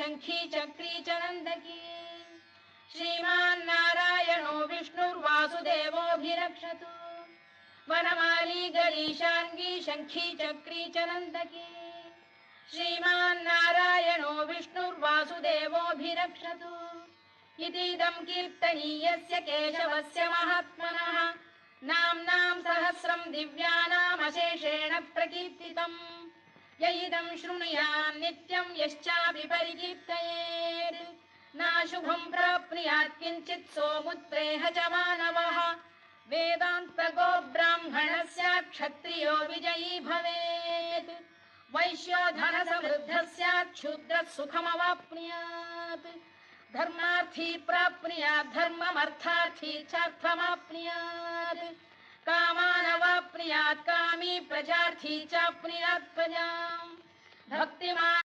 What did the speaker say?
शंखी चक्री च नंदकी श्रीमान्नारायणो विष्णुर्वासुदेवोऽभिरक्षतु वनमाली गरीशांगी शंखी चक्री च नंदकी श्रीमान्नारायणो विष्णुर्वासुदेवोऽभिरक्षतु इतीदं कीर्तनीयस्य केशवस्य महात्मनः नाम्नां सहस्रं दिव्यानामशेषेण प्रकीर्तितम् य इदं शृणुयात् नित्यं यश्चापि परिकीर्तयेत् नाशुभं प्राप्नुयात् किञ्चित् सोमुत्प्रेह च मानवः वेदान्तको ब्राह्मणः स्यात् क्षत्रियो विजयी भवेत् वैश्यो धनसमृद्धः स्यात् शूद्रः सुखमवाप्नुयात् धर्मार्थी प्राप्नुयात् धर्ममर्थार्थी चार्थमाप्नुयात् कामानवाप्नुयात् कामी प्रजार्थी चाप्नुयात् प्रजाम् भक्तिमान्